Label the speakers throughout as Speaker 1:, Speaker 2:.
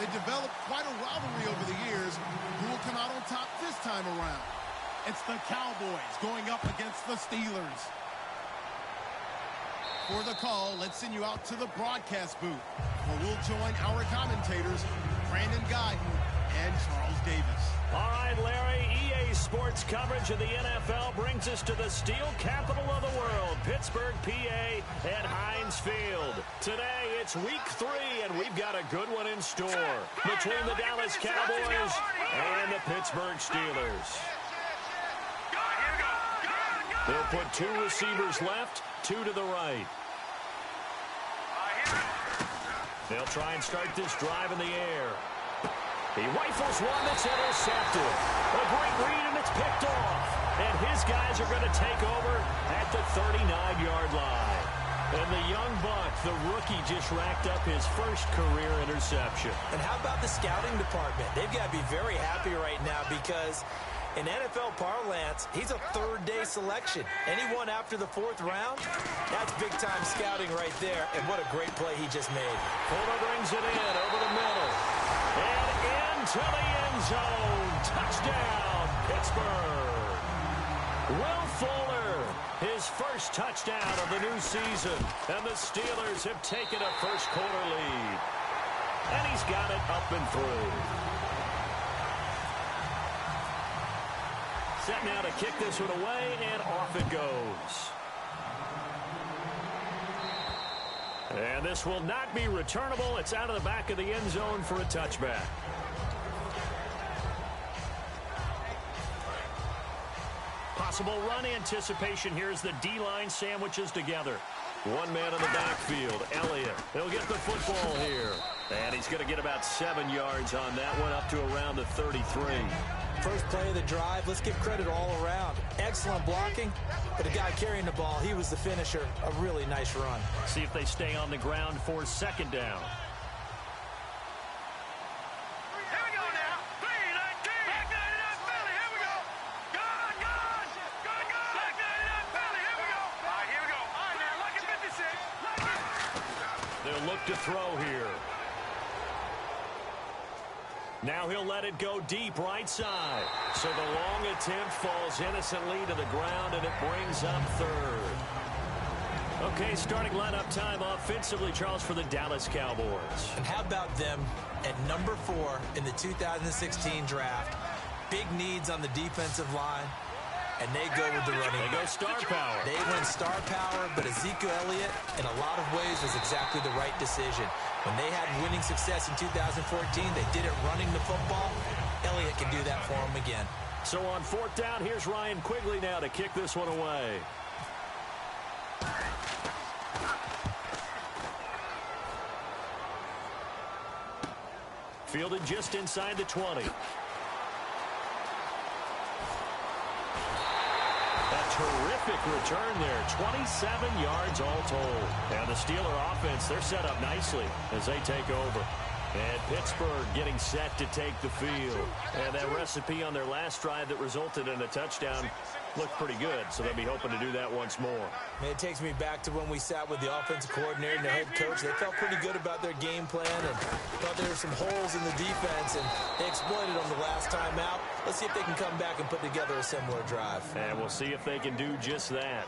Speaker 1: they've developed quite a rivalry over the years. Who will come out on top this time around?
Speaker 2: It's the Cowboys going up against the Steelers.
Speaker 1: For the call, let's send you out to the broadcast booth, where we'll join our commentators, Brandon Gaudin and Charles Davis.
Speaker 3: All right, Larry, EA Sports coverage of the NFL brings us to the steel capital of the world, Pittsburgh, PA, at Heinz Field. Today, it's week 3, and we've got a good one in store between the Dallas Cowboys and the Pittsburgh Steelers. They'll put 2 receivers left, 2 to the right. They'll try and start this drive in the air. He rifles one that's intercepted. A great read, and it's picked off. And his guys are going to take over at the 39-yard line. And the young buck, the rookie, just racked up his first career interception.
Speaker 4: And how about the scouting department? They've got to be very happy right now because in NFL parlance, he's a third-day selection. Anyone after the 4th round, that's big-time scouting right there. And what a great play he just made.
Speaker 3: Fuller brings it in over the middle. And into the end zone. Touchdown, Pittsburgh. Will Fuller, his first touchdown of the new season. And the Steelers have taken a first-quarter lead. And he's got it up and through. Set now to kick this one away, and off it goes. And this will not be returnable. It's out of the back of the end zone for a touchback. Possible run anticipation here as the D-line sandwiches together. One man in the backfield, Elliott. He'll get the football here. And he's going to get about 7 yards on that one, up to around the 33.
Speaker 4: First play of the drive, let's give credit all around. Excellent blocking, but the guy carrying the ball, he was the finisher. A really nice run.
Speaker 3: See if they stay on the ground for 2nd down.
Speaker 5: Here we go now. 3-19. Back 99 Philly. Here we go. Good. Back 99 Philly. Here we go. All right, here we go. All right, now, look at 56.
Speaker 3: They'll look to throw here. Now he'll let it go deep right side. So the long attempt falls innocently to the ground, and it brings up 3rd. Okay, starting lineup time offensively, Charles, for the Dallas Cowboys.
Speaker 4: And how about them at number 4 in the 2016 draft? Big needs on the defensive line, and they go with the running.
Speaker 3: They go star power.
Speaker 4: They went star power, but Ezekiel Elliott, in a lot of ways, was exactly the right decision. When they had winning success in 2014, they did it running the football. Elliott can do that for them again.
Speaker 3: So on 4th down, here's Ryan Quigley now to kick this one away. Fielded just inside the 20. Terrific return there. 27 yards all told. And the Steeler offense, they're set up nicely as they take over. And Pittsburgh getting set to take the field. And that recipe on their last drive that resulted in a touchdown looked pretty good, so they'll be hoping to do that once more.
Speaker 4: Man, it takes me back to when we sat with the offensive coordinator and the head coach. They felt pretty good about their game plan and thought there were some holes in the defense, and they exploited them the last time out. Let's see if they can come back and put together a similar drive.
Speaker 3: And we'll see if they can do just that.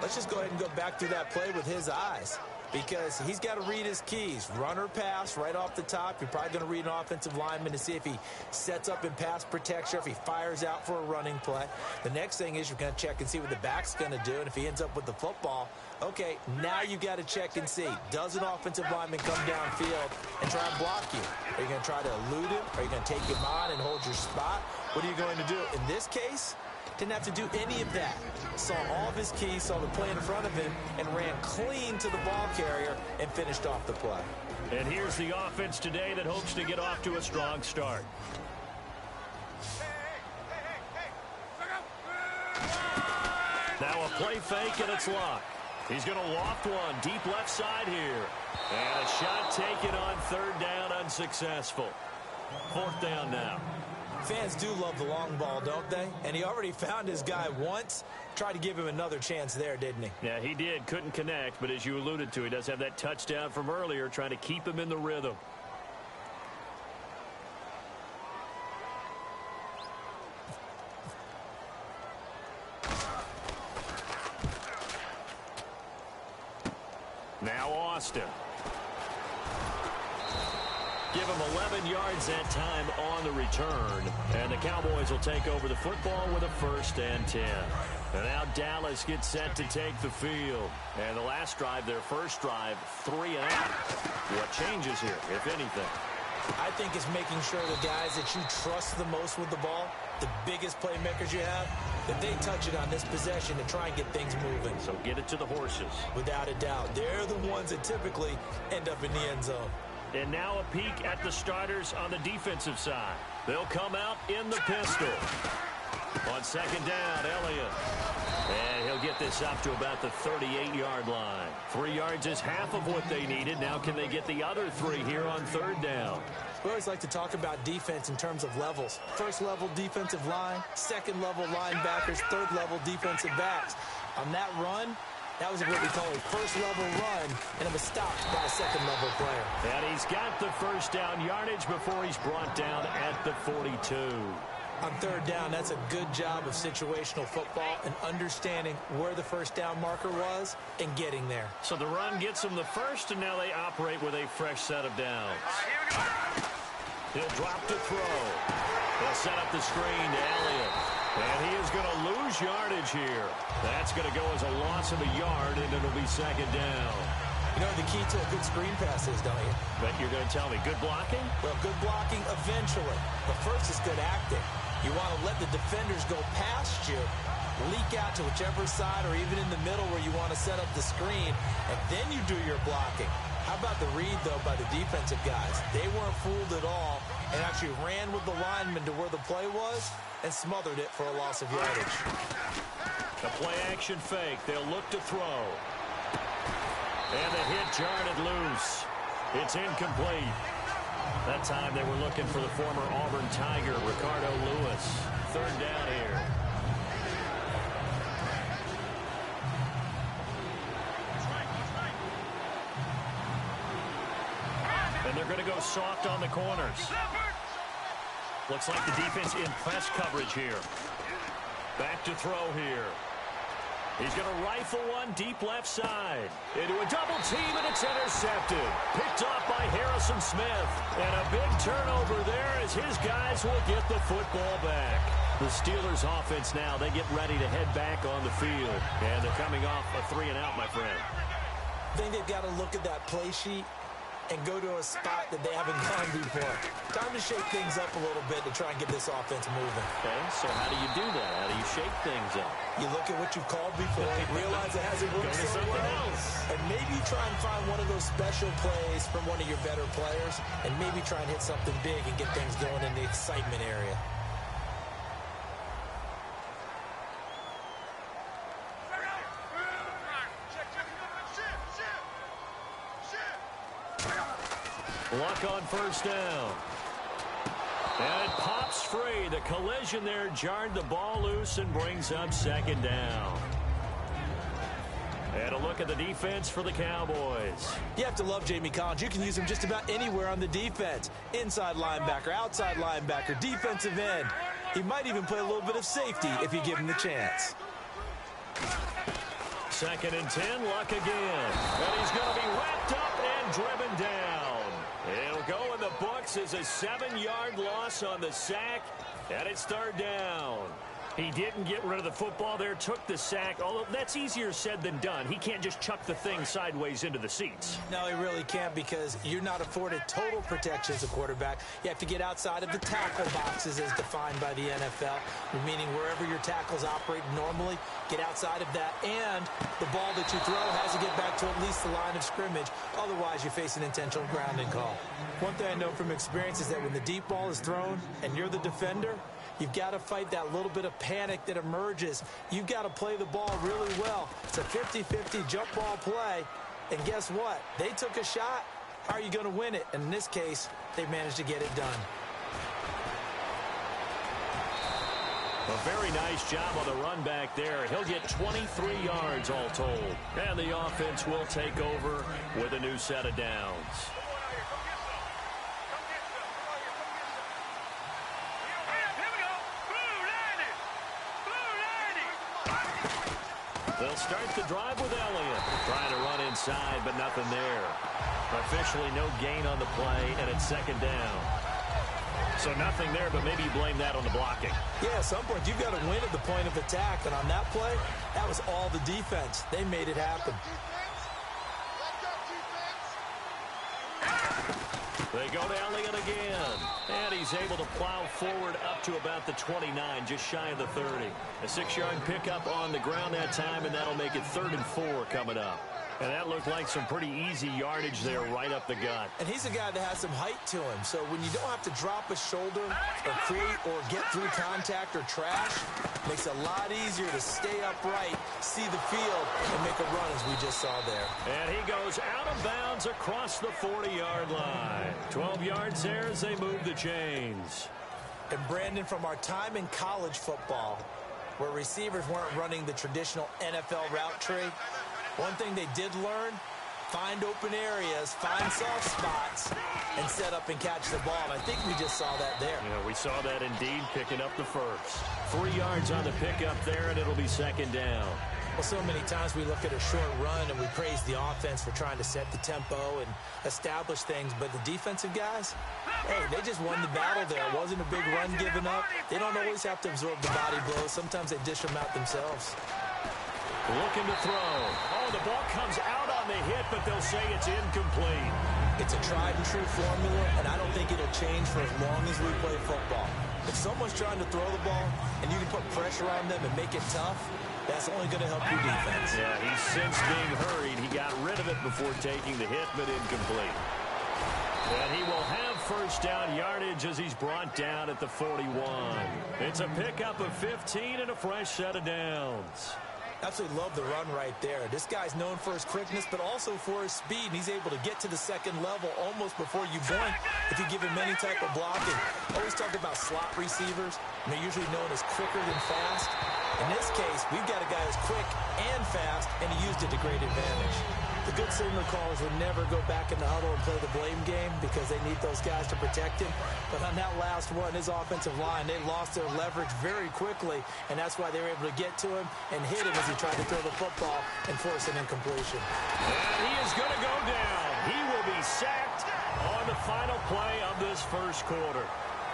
Speaker 4: Let's just go ahead and go back through that play with his eyes, because he's got to read his keys. Run or pass right off the top. You're probably going to read an offensive lineman to see if he sets up in pass protection, if he fires out for a running play. The next thing is you're going to check and see what the back's going to do, and if he ends up with the football, okay, now you got to check and see. Does an offensive lineman come downfield and try and block you? Are you going to try to elude him? Are you going to take him on and hold your spot? What are you going to do? In this case, didn't have to do any of that. Saw all of his keys, saw the play in front of him, and ran clean to the ball carrier and finished off the play.
Speaker 3: And here's the offense today that hopes to get off to a strong start. Now a play fake, and it's locked. He's going to loft one deep left side here. And a shot taken on 3rd down, unsuccessful. 4th down now.
Speaker 4: Fans do love the long ball, don't they? And he already found his guy once. Tried to give him another chance there, didn't he?
Speaker 3: Yeah, he did. Couldn't connect, but as you alluded to, he does have that touchdown from earlier, trying to keep him in the rhythm. Give him 11 yards that time on the return. And the Cowboys will take over the football with a 1st and 10. And now Dallas gets set to take the field. And the last drive, their first drive, 3 and out. What changes here, if anything?
Speaker 4: I think it's making sure the guys that you trust the most with the ball, the biggest playmakers you have, that they touch it on this possession to try and get things moving.
Speaker 3: So get it to the horses. Without
Speaker 4: a doubt. They're the ones that typically end up in the end zone.
Speaker 3: And now a peek at the starters on the defensive side. They'll come out in the pistol. On 2nd down, Elliott. And he'll get this up to about the 38-yard line. 3 yards is half of what they needed. Now can they get the other 3 here on 3rd down?
Speaker 4: We always like to talk about defense in terms of levels. 1st level defensive line, 2nd level linebackers, 3rd level defensive backs. On that run, that was what we call a 1st level run, and it was stopped by a 2nd level player.
Speaker 3: And he's got the 1st down yardage before he's brought down at the 42.
Speaker 4: On 3rd down, that's a good job of situational football and understanding where the 1st down marker was and getting there.
Speaker 3: So the run gets them the 1st, and now they operate with a fresh set of downs. He'll drop to throw. They'll set up the screen to Elliott. And he is going to lose yardage here. That's going to go as a loss of a yard, and it'll be 2nd down.
Speaker 4: You know the key to a good screen pass is, don't you?
Speaker 3: But you're going to tell me good blocking?
Speaker 4: Well, good blocking eventually. But first is good acting. You want to let the defenders go past you, leak out to whichever side or even in the middle where you want to set up the screen, and then you do your blocking. How about the read, though, by the defensive guys? They weren't fooled at all and actually ran with the lineman to where the play was and smothered it for a loss of yardage.
Speaker 3: The play-action fake. They'll look to throw. And the hit jarred it loose. It's incomplete. That time they were looking for the former Auburn Tiger, Ricardo Lewis. 3rd down here. And they're going to go soft on the corners. Looks like the defense in press coverage here. Back to throw here. He's going to rifle one deep left side. Into a double team, and it's intercepted. Picked off by Harrison Smith. And a big turnover there as his guys will get the football back. The Steelers offense now, they get ready to head back on the field. And they're coming off a 3 and out, my friend.
Speaker 4: I think they've got to look at that play sheet and go to a spot that they haven't gone before. Time to shake things up a little bit to try and get this offense moving.
Speaker 3: Okay, so how do you do that? How do you shake things up?
Speaker 4: You look at what you've called before, realize it hasn't worked so well, and maybe try and find one of those special plays from one of your better players, and maybe try and hit something big and get things going in the excitement area.
Speaker 3: Luck on 1st down. And it pops free. The collision there jarred the ball loose and brings up 2nd down. And a look at the defense for the Cowboys.
Speaker 4: You have to love Jamie Collins. You can use him just about anywhere on the defense. Inside linebacker, outside linebacker, defensive end. He might even play a little bit of safety if you give him the chance.
Speaker 3: 2nd and 10, Luck again. And he's going to be wrapped up and driven down. It'll go in the books as a 7-yard loss on the sack, and it's 3rd down. He didn't get rid of the football there, took the sack, although that's easier said than done. He can't just chuck the thing sideways into the seats.
Speaker 4: No, he really can't, because you're not afforded total protection as a quarterback. You have to get outside of the tackle boxes as defined by the NFL, meaning wherever your tackles operate normally, get outside of that, and the ball that you throw has to get back to at least the line of scrimmage. Otherwise, you face an intentional grounding call. One thing I know from experience is that when the deep ball is thrown and you're the defender, you've got to fight that little bit of panic that emerges. You've got to play the ball really well. It's a 50-50 jump ball play. And guess what? They took a shot. How are you going to win it? And in this case, they managed to get it done.
Speaker 3: A very nice job on the run back there. He'll get 23 yards all told. And the offense will take over with a new set of downs. They'll start the drive with Elliott. Trying to run inside, but nothing there. Officially no gain on the play, and it's second down. So nothing there, but maybe you blame that on the blocking.
Speaker 4: Yeah, at some point, you've got to win at the point of attack. And on that play, that was all the defense. They made it happen.
Speaker 3: They go to Elliott again. And he's able to plow forward up to about the 29, just shy of the 30. A 6-yard pickup on the ground that time, and that'll make it 3rd and 4 coming up. And that looked like some pretty easy yardage there right up the gut.
Speaker 4: And he's a guy that has some height to him. So when you don't have to drop a shoulder or create or get through contact or trash, it makes it a lot easier to stay upright, see the field, and make a run as we just saw there.
Speaker 3: And he goes out of bounds across the 40-yard line. 12 yards there as they move the chains.
Speaker 4: And Brandon, from our time in college football, where receivers weren't running the traditional NFL route tree, one thing they did learn, find open areas, find soft spots, and set up and catch the ball. And I think we just saw that there.
Speaker 3: Yeah, we saw that indeed, picking up the first. 3 yards on the pickup there, and it'll be second down.
Speaker 4: Well, so many times we look at a short run and we praise the offense for trying to set the tempo and establish things, but the defensive guys, hey, they just won the battle there. It wasn't a big run given up. They don't always have to absorb the body blows. Sometimes they dish them out themselves.
Speaker 3: Looking to throw. Oh, the ball comes out on the hit, but they'll say it's incomplete.
Speaker 4: It's a tried-and-true formula, and I don't think it'll change for as long as we play football. If someone's trying to throw the ball and you can put pressure on them and make it tough, that's only going to help your defense.
Speaker 3: Yeah, he's since being hurried. He got rid of it before taking the hit, but incomplete. And he will have first down yardage as he's brought down at the 41. It's a pickup of 15 and a fresh set of downs.
Speaker 4: Absolutely love the run right there. This guy's known for his quickness, but also for his speed. And he's able to get to the second level almost before you blink if you give him any type of blocking. Always talk about slot receivers. They're usually known as quicker than fast. In this case, we've got a guy who's quick and fast, and he used it to great advantage. The good signal callers would never go back in the huddle and play the blame game because they need those guys to protect him. But on that last one, his offensive line, they lost their leverage very quickly, and that's why they were able to get to him and hit him as he tried to throw the football and force an incompletion.
Speaker 3: And he is going to go down. He will be sacked on the final play of this first quarter.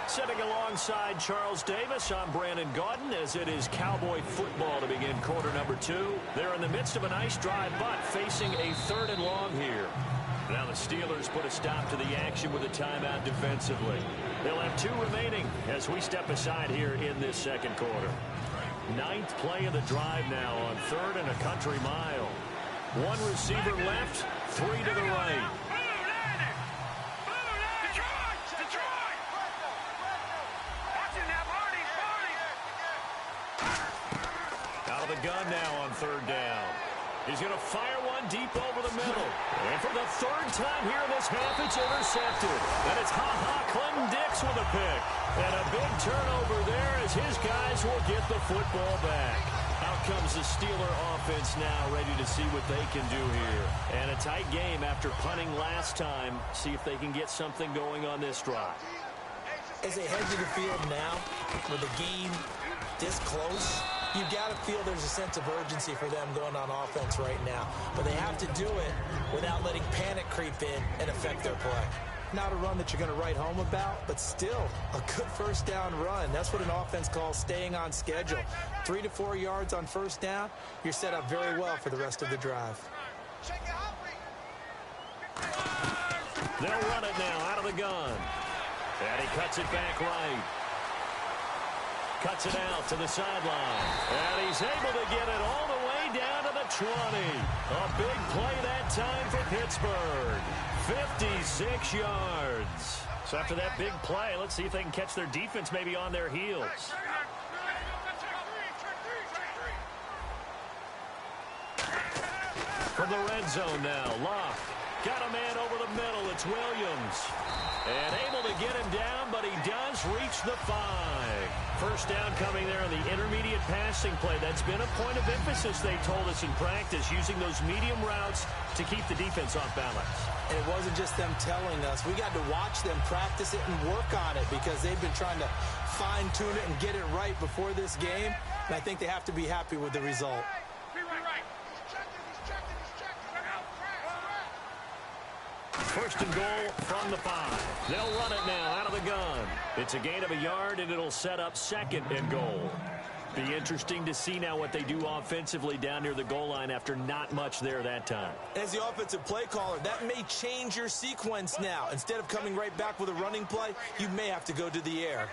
Speaker 3: Sitting alongside Charles Davis, I'm Brandon Gaudin as it is Cowboy football to begin quarter number 2. They're in the midst of a nice drive, but facing a 3rd and long here. Now the Steelers put a stop to the action with a timeout defensively. They'll have 2 remaining as we step aside here in this second quarter. 9th play of the drive now on 3rd and a country mile. 1 receiver left, 3 to the right. Gun now on 3rd down. He's going to fire one deep over the middle. And for the 3rd time here in this half, it's intercepted. And it's Clinton Dix with a pick. And a big turnover there as his guys will get the football back. Out comes the Steeler offense now, ready to see what they can do here. And a tight game after punting last time. See if they can get something going on this drive.
Speaker 4: As they head to the field now, with the game this close, you've got to feel there's a sense of urgency for them going on offense right now. But they have to do it without letting panic creep in and affect their play. Not a run that you're going to write home about, but still a good first down run. That's what an offense calls staying on schedule. 3 to 4 yards on first down, you're set up very well for the rest of the drive.
Speaker 3: They'll run it now out of the gun. And he cuts it back right. Cuts it out to the sideline. And he's able to get it all the way down to the 20. A big play that time for Pittsburgh. 56 yards. So after that big play, let's see if they can catch their defense maybe on their heels. From the red zone now, Luck. Got a man over the middle. It's Williams. And able to get him down, but he does reach the 5. First down coming there on the intermediate passing play. That's been a point of emphasis, they told us in practice, using those medium routes to keep the defense off balance.
Speaker 4: And it wasn't just them telling us. We got to watch them practice it and work on it because they've been trying to fine-tune it and get it right before this game. And I think they have to be happy with the result.
Speaker 3: First and goal from the 5. They'll run it now out of the gun. It's a gain of a yard, and it'll set up second and goal. Be interesting to see now what they do offensively down near the goal line after not much there that time.
Speaker 4: As the offensive play caller, that may change your sequence now. Instead of coming right back with a running play, you may have to go to the air.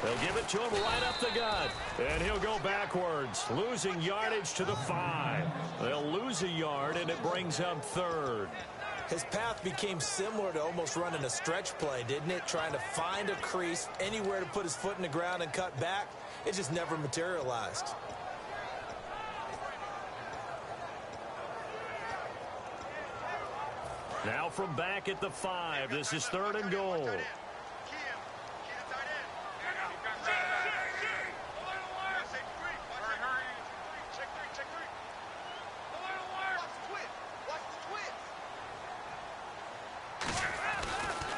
Speaker 3: They'll give it to him right up the gut. And he'll go backwards, losing yardage to the 5. They'll lose a yard, and it brings up third.
Speaker 4: His path became similar to almost running a stretch play, didn't it? Trying to find a crease, anywhere to put his foot in the ground and cut back. It just never materialized.
Speaker 3: Now from back at the 5, this is third and goal.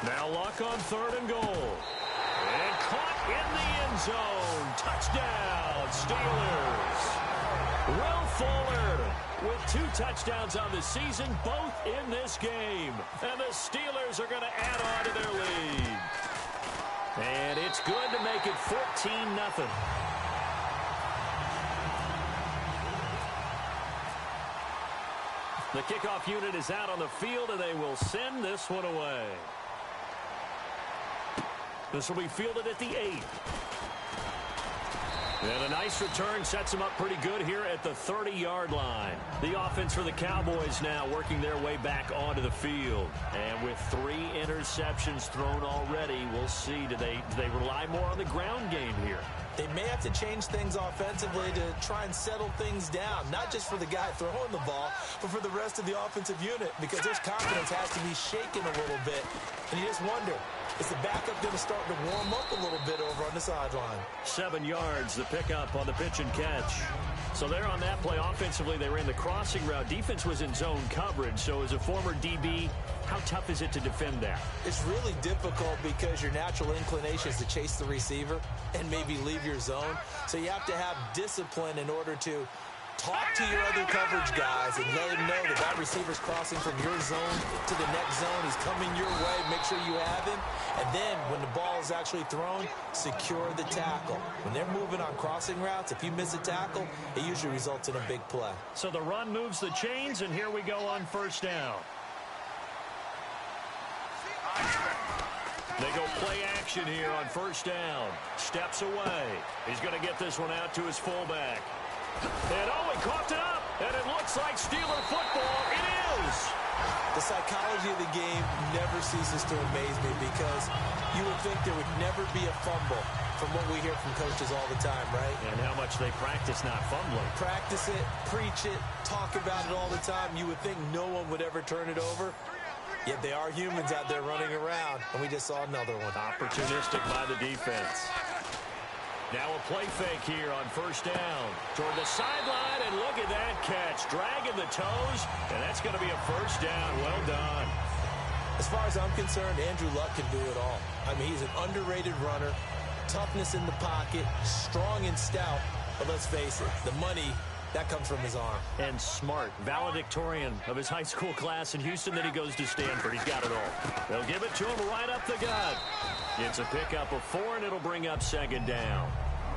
Speaker 3: Now Luck on third and goal. And caught in the end zone. Touchdown, Steelers. Will Fuller with 2 touchdowns on the season, both in this game. And the Steelers are going to add on to their lead. And it's good to make it 14-0. The kickoff unit is out on the field, and they will send this one away. This will be fielded at the 8. And a nice return sets them up pretty good here at the 30-yard line. The offense for the Cowboys now working their way back onto the field. And with 3 interceptions thrown already, we'll see. Do they rely more on the ground game here?
Speaker 4: They may have to change things offensively to try and settle things down, not just for the guy throwing the ball, but for the rest of the offensive unit, because their confidence has to be shaken a little bit. And you just wonder, is the backup going to start to warm up a little bit over on the sideline?
Speaker 3: 7 yards, the pickup on the pitch and catch. So there on that play, offensively, they ran the crossing route. Defense was in zone coverage, so as a former DB, how tough is it to defend that?
Speaker 4: It's really difficult because your natural inclination is to chase the receiver and maybe leave your zone. So you have to have discipline in order to talk to your other coverage guys and let them know that that receiver's crossing from your zone to the next zone. He's coming your way. Make sure you have him. And then when the ball is actually thrown, secure the tackle. When they're moving on crossing routes, if you miss a tackle, it usually results in a big play.
Speaker 3: So the run moves the chains, and here we go on first down. They go play action here on first down. Steps away. He's going to get this one out to his fullback. And he coughed it up, and it looks like Steeler football. It is.
Speaker 4: The psychology of the game never ceases to amaze me because you would think there would never be a fumble from what we hear from coaches all the time, right?
Speaker 3: And how much they practice not fumbling.
Speaker 4: Practice it, preach it, talk about it all the time. You would think no one would ever turn it over. Yet they are humans out there running around, and we just saw another one.
Speaker 3: Opportunistic by the defense. Now a play fake here on first down. Toward the sideline, and look at that catch. Dragging the toes, and that's going to be a first down. Well done.
Speaker 4: As far as I'm concerned, Andrew Luck can do it all. I mean, he's an underrated runner. Toughness in the pocket, strong and stout. But let's face it, the money, that comes from his arm.
Speaker 3: And smart, valedictorian of his high school class in Houston. Then he goes to Stanford. He's got it all. They'll give it to him right up the gut. It's a pickup of 4, and it'll bring up second down.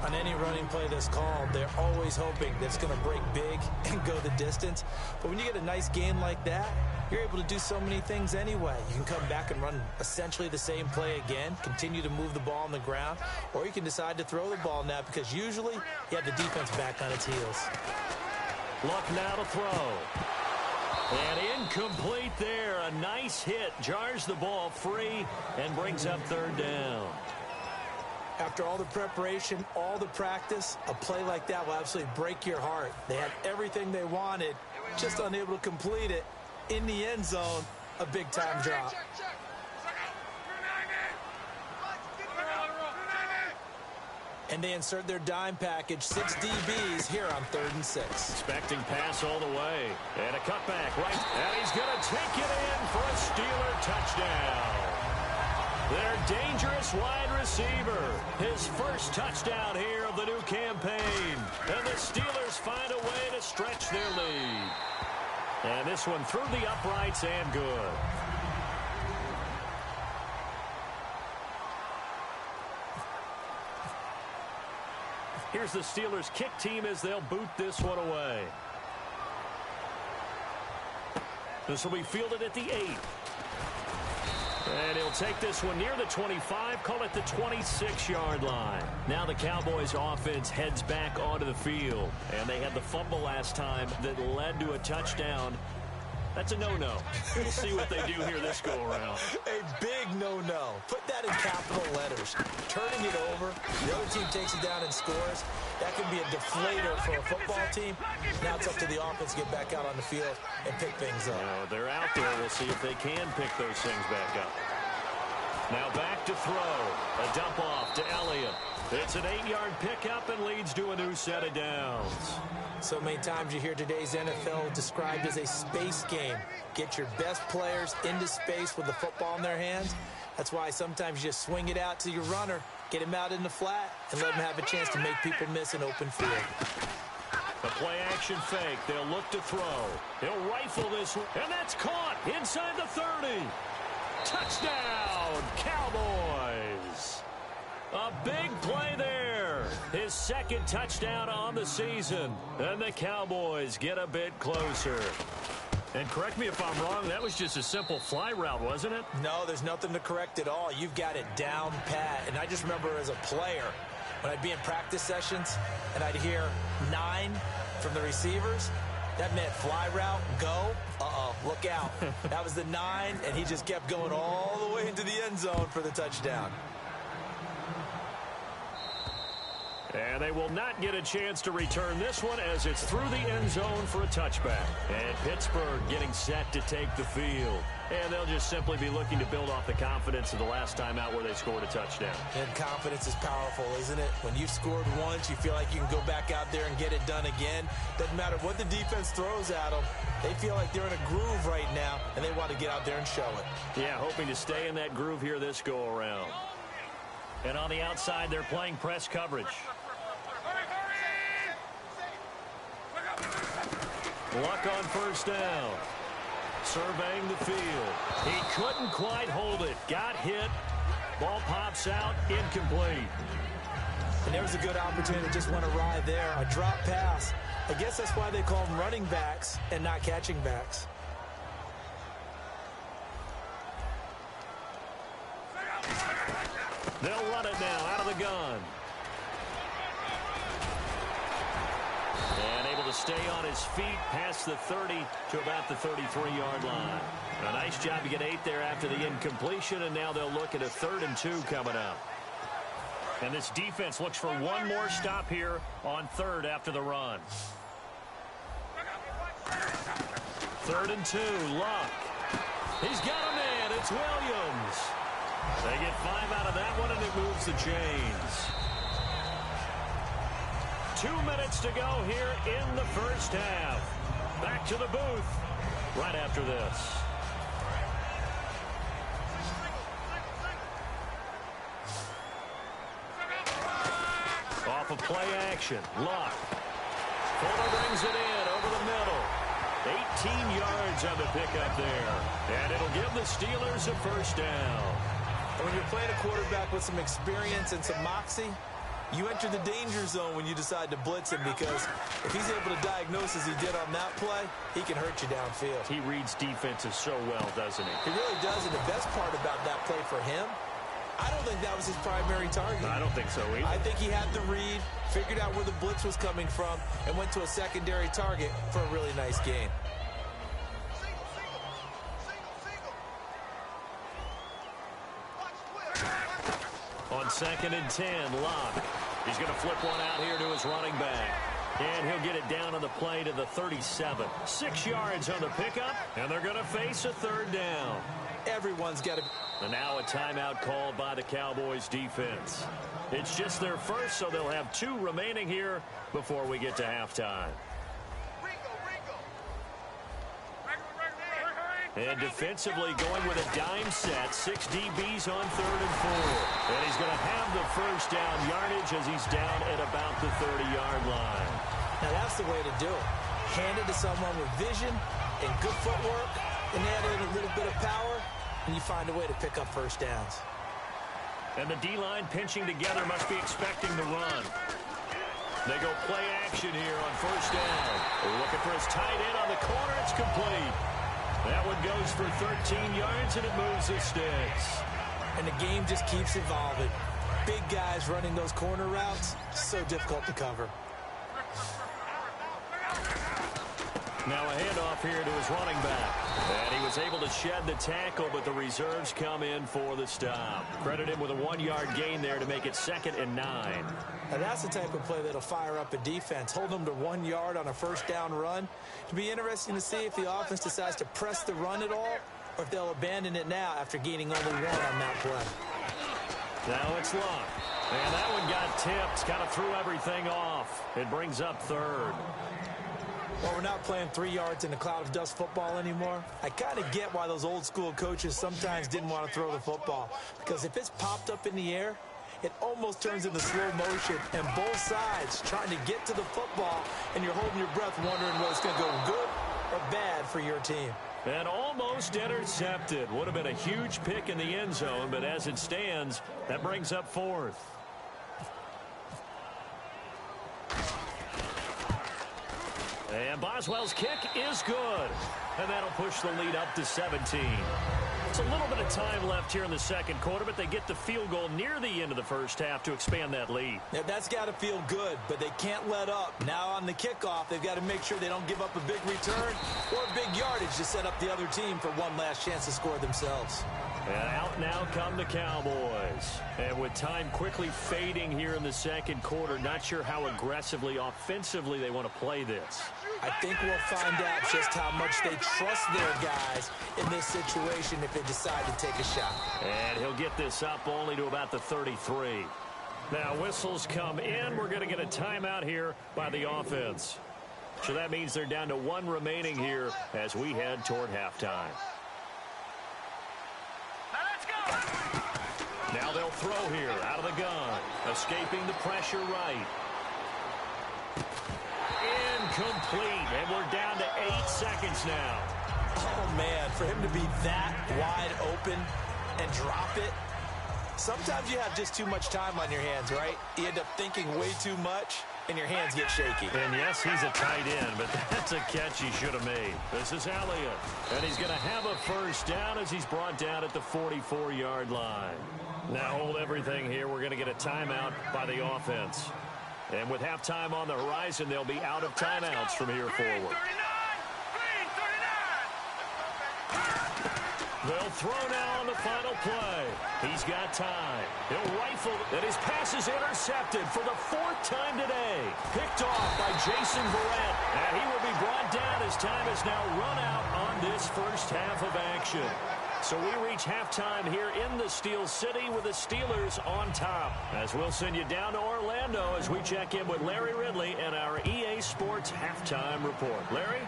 Speaker 4: On any running play that's called, they're always hoping that it's going to break big and go the distance. But when you get a nice gain like that, you're able to do so many things anyway. You can come back and run essentially the same play again, continue to move the ball on the ground, or you can decide to throw the ball now because usually you have the defense back on its heels.
Speaker 3: Luck now to throw. And incomplete there. A nice hit. Jars the ball free and brings up third down.
Speaker 4: After all the preparation, all the practice, a play like that will absolutely break your heart. They had everything they wanted, just unable to complete it. In the end zone, a big-time drop. And they insert their dime package, 6 DBs here on 3rd and 6.
Speaker 3: Expecting pass all the way. And a cutback right. And he's going to take it in for a Steeler touchdown. Their dangerous wide receiver. His first touchdown here of the new campaign. And the Steelers find a way to stretch their lead. And this one through the uprights and good. Here's the Steelers kick team as they'll boot this one away. This will be fielded at the 8. And he'll take this one near the 25, call it the 26-yard line. Now the Cowboys offense heads back onto the field. And they had the fumble last time that led to a touchdown. That's a no-no. We'll see what they do here this go-around.
Speaker 4: A big no-no. Put that in capital letters. Turning it over, the other team takes it down and scores. That can be a deflator for a football team. Now it's up to the offense to get back out on the field and pick things up.
Speaker 3: They're out there. We'll see if they can pick those things back up. Now back to throw. A dump off to Elliott. It's an 8-yard pickup and leads to a new set of downs.
Speaker 4: So many times you hear today's NFL described as a space game. Get your best players into space with the football in their hands. That's why sometimes you just swing it out to your runner, get him out in the flat, and let him have a chance to make people miss an open field.
Speaker 3: The play-action fake. They'll look to throw. He'll rifle this one, and that's caught inside the 30. Touchdown, Cowboys. A big play there. His second touchdown on the season. And the Cowboys get a bit closer. And correct me if I'm wrong, that was just a simple fly route, wasn't it?
Speaker 4: No, there's nothing to correct at all. You've got it down pat. And I just remember as a player, when I'd be in practice sessions and I'd hear 9 from the receivers, that meant fly route, go. Look out. That was the 9, and he just kept going all the way into the end zone for the touchdown.
Speaker 3: And they will not get a chance to return this one as it's through the end zone for a touchback. And Pittsburgh getting set to take the field. And they'll just simply be looking to build off the confidence of the last time out where they scored a touchdown.
Speaker 4: And confidence is powerful, isn't it? When you've scored once, you feel like you can go back out there and get it done again. Doesn't matter what the defense throws at them. They feel like they're in a groove right now, and they want to get out there and show it.
Speaker 3: Yeah, hoping to stay in that groove here this go-around. And on the outside, they're playing press coverage. Luck on first down. Surveying the field. He couldn't quite hold it. Got hit. Ball pops out. Incomplete.
Speaker 4: And there was a good opportunity that just went awry there. A drop pass. I guess that's why they call them running backs and not catching backs.
Speaker 3: They'll run it now out of the gun. And able to stay on his feet past the 30 to about the 33-yard line. A nice job to get 8 there after the incompletion, and now they'll look at a 3rd and 2 coming up. And this defense looks for one more stop here on 3rd after the run. 3rd and 2, Luck. He's got a man. It's Williams. They get 5 out of that one, and it moves the chains. 2 minutes to go here in the first half. Back to the booth right after this. Off of play action, Luck. Fuller brings it in over the middle. 18 yards on the pickup there. And it'll give the Steelers a first down.
Speaker 4: And when you're playing a quarterback with some experience and some moxie, you enter the danger zone when you decide to blitz him, because if he's able to diagnose as he did on that play, he can hurt you downfield.
Speaker 3: He reads defenses so well, doesn't he?
Speaker 4: He really does, and the best part about that play for him, I don't think that was his primary target.
Speaker 3: I don't think so either.
Speaker 4: I think he had the read, figured out where the blitz was coming from, and went to a secondary target for a really nice gain.
Speaker 3: On 2nd and 10, Luck. He's going to flip one out here to his running back. And he'll get it down on the play to the 37. 6 yards on the pickup, and they're going to face a 3rd down.
Speaker 4: Everyone's got to...
Speaker 3: And now a timeout called by the Cowboys defense. It's just their first, so they'll have 2 remaining here before we get to halftime. And defensively going with a dime set. 6 DBs on 3rd and 4. And he's going to have the first down yardage as he's down at about the 30-yard line.
Speaker 4: Now that's the way to do it. Hand it to someone with vision and good footwork, and add in a little bit of power, and you find a way to pick up first downs.
Speaker 3: And the D-line pinching together must be expecting the run. They go play action here on first down. They're looking for his tight end on the corner. It's complete. That one goes for 13 yards, and it moves the sticks.
Speaker 4: And the game just keeps evolving. Big guys running those corner routes, so difficult to cover.
Speaker 3: Now a handoff here to his running back. And he was able to shed the tackle, but the reserves come in for the stop. Credit him with a 1-yard gain there to make it 2nd and 9.
Speaker 4: Now that's the type of play that'll fire up a defense. Hold them to 1 yard on a first down run. It'll be interesting to see if the offense decides to press the run at all, or if they'll abandon it now after gaining only 1 on that play.
Speaker 3: Now it's Luck. And that one got tipped. Kind of threw everything off. It brings up 3rd.
Speaker 4: Well, we're not playing 3 yards in a cloud of dust football anymore. I kind of get why those old school coaches sometimes didn't want to throw the football. Because if it's popped up in the air, it almost turns into slow motion. And both sides trying to get to the football, and you're holding your breath wondering whether it's going to go good or bad for your team.
Speaker 3: And almost intercepted. Would have been a huge pick in the end zone, but as it stands, that brings up 4th. And Boswell's kick is good. And that'll push the lead up to 17. It's a little bit of time left here in the second quarter, but they get the field goal near the end of the first half to expand that lead.
Speaker 4: Yeah, that's got to feel good, but they can't let up. Now on the kickoff, they've got to make sure they don't give up a big return or big yardage to set up the other team for one last chance to score themselves.
Speaker 3: And out now come the Cowboys. And with time quickly fading here in the second quarter, not sure how aggressively, offensively they want to play this.
Speaker 4: I think we'll find out just how much they trust their guys in this situation if they decide to take a shot.
Speaker 3: And he'll get this up only to about the 33. Now whistles come in. We're going to get a timeout here by the offense. So that means they're down to 1 remaining here as we head toward halftime. Now they'll throw here out of the gun. Escaping the pressure right. Incomplete. And we're down to 8 seconds now.
Speaker 4: Oh, man, for him to be that wide open and drop it. Sometimes you have just too much time on your hands, right? You end up thinking way too much, and your hands get shaky.
Speaker 3: And yes, he's a tight end, but that's a catch he should have made. This is Elliott, and he's going to have a first down as he's brought down at the 44-yard line. Now hold everything here. We're going to get a timeout by the offense. And with halftime on the horizon, they'll be out of timeouts from here forward. They'll throw now on the final play. He's got time. He'll rifle, and his pass is intercepted for the 4th time today. Picked off by Jason Verrett. And he will be brought down as time is now run out on this first half of action. So we reach halftime here in the Steel City with the Steelers on top. As we'll send you down to Orlando as we check in with Larry Ridley and our EA Sports Halftime Report. Larry?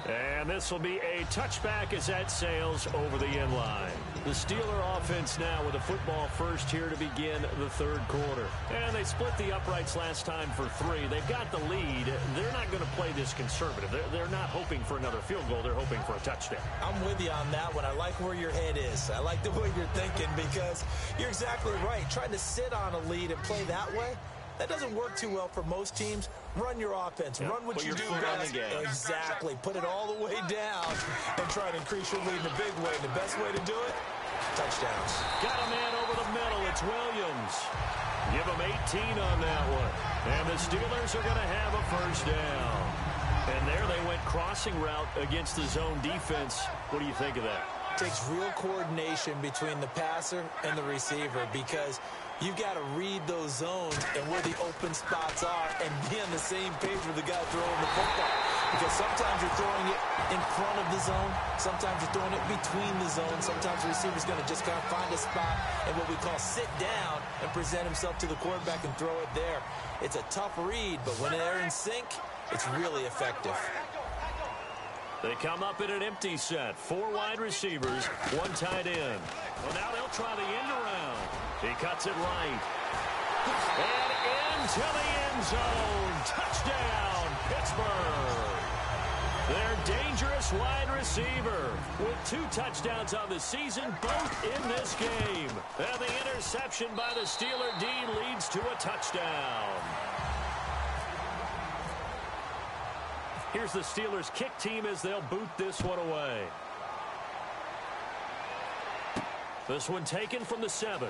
Speaker 3: And this will be a touchback as that sails over the end line. The Steeler offense now with a football first here to begin the third quarter. And they split the uprights last time for 3. They've got the lead. They're not going to play this conservative. They're not hoping for another field goal. They're hoping for a touchdown.
Speaker 4: I'm with you on that one. I like where your head is. I like the way you're thinking because you're exactly right. Trying to sit on a lead and play that way, that doesn't work too well for most teams. Run your offense.
Speaker 3: Yeah,
Speaker 4: run what you do best. Exactly. Put it all the way down and try to increase your lead in a big way. The best way to do it, touchdowns.
Speaker 3: Got a man over the middle. It's Williams. Give him 18 on that one. And the Steelers are going to have a first down. And there they went crossing route against the zone defense. What do you think of that?
Speaker 4: It takes real coordination between the passer and the receiver because you've got to read those zones and where the open spots are and be on the same page with the guy throwing the football. Because sometimes you're throwing it in front of the zone. Sometimes you're throwing it between the zones. Sometimes the receiver's going to just kind of find a spot and what we call sit down and present himself to the quarterback and throw it there. It's a tough read, but when they're in sync, it's really effective.
Speaker 3: They come up in an empty set. 4 wide receivers, 1 tight end. Well, now they'll try the end around. He cuts it right. And into the end zone. Touchdown, Pittsburgh. Their dangerous wide receiver with 2 touchdowns on the season, both in this game. And the interception by the Steeler D leads to a touchdown. Here's the Steelers kick team as they'll boot this one away. This one taken from the 7.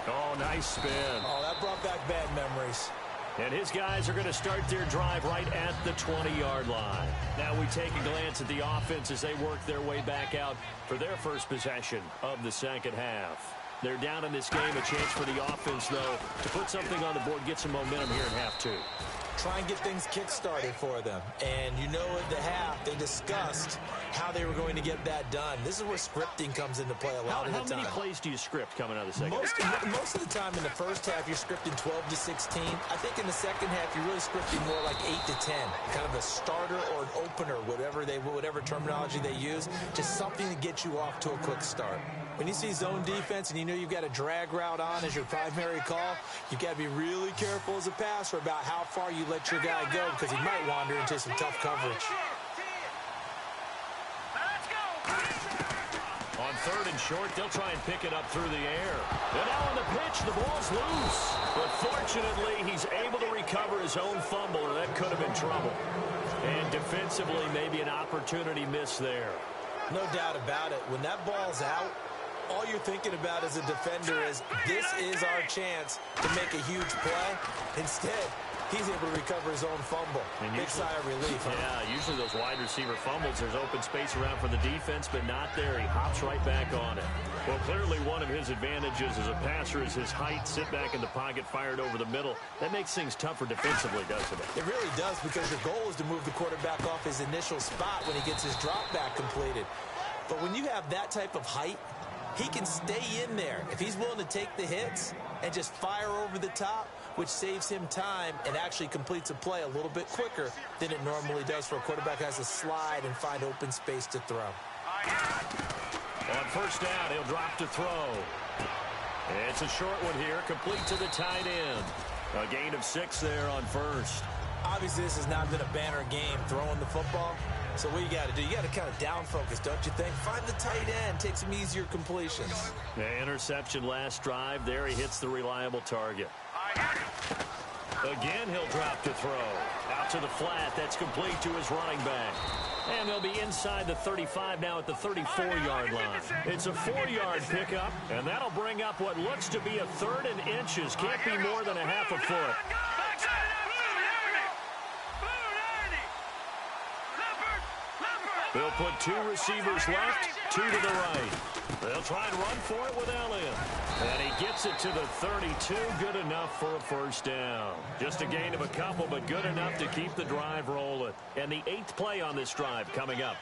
Speaker 3: Oh, nice spin.
Speaker 4: Oh, that brought back bad memories.
Speaker 3: And his guys are going to start their drive right at the 20-yard line. Now we take a glance at the offense as they work their way back out for their first possession of the second half. They're down in this game. A chance for the offense, though, to put something on the board, get some momentum here in half 2.
Speaker 4: Try and get things kick-started for them. And you know at the half, they discussed how they were going to get that done. This is where scripting comes into play a lot of the time.
Speaker 3: How many plays do you script coming out of the second
Speaker 4: half? Most of the time in the first half, you're scripting 12 to 16. I think in the second half, you're really scripting more like 8 to 10. Kind of a starter or an opener, whatever terminology they use. Just something to get you off to a quick start. When you see zone defense and you know you've got a drag route on as your primary call, you've got to be really careful as a passer about how far you let your guy go because he might wander into some tough coverage.
Speaker 3: On 3rd and short, they'll try and pick it up through the air. And now on the pitch, the ball's loose. But fortunately, he's able to recover his own fumble, or that could have been trouble. And defensively, maybe an opportunity miss there.
Speaker 4: No doubt about it. When that ball's out, all you're thinking about as a defender is, this is our chance to make a huge play. Instead, he's able to recover his own fumble. And big sigh of relief.
Speaker 3: Yeah, usually those wide receiver fumbles, there's open space around for the defense, but not there. He hops right back on it. Well, clearly one of his advantages as a passer is his height. Sit back in the pocket, fired over the middle. That makes things tougher defensively, doesn't it?
Speaker 4: It really does, because your goal is to move the quarterback off his initial spot when he gets his drop back completed. But when you have that type of height, he can stay in there if he's willing to take the hits and just fire over the top, which saves him time and actually completes a play a little bit quicker than it normally does for a quarterback who has to slide and find open space to throw.
Speaker 3: On 1st down, he'll drop to throw. It's a short one here, complete to the tight end. A gain of 6 there on 1st.
Speaker 4: Obviously, this has not been a banner game throwing the football. So what you got to do, you got to kind of down focus, don't you think? Find the tight end, take some easier completions.
Speaker 3: The interception last drive. There he hits the reliable target. Again, he'll drop to throw. Out to the flat. That's complete to his running back. And they'll be inside the 35 now at the 34-yard line. It's a 4-yard pickup, and that'll bring up what looks to be a 3rd and inches. Can't be more than a half a foot. They'll put 2 receivers left, 2 to the right. They'll try and run for it with Elliott. And he gets it to the 32. Good enough for a 1st down. Just a gain of a couple, but good enough to keep the drive rolling. And the 8th play on this drive coming up.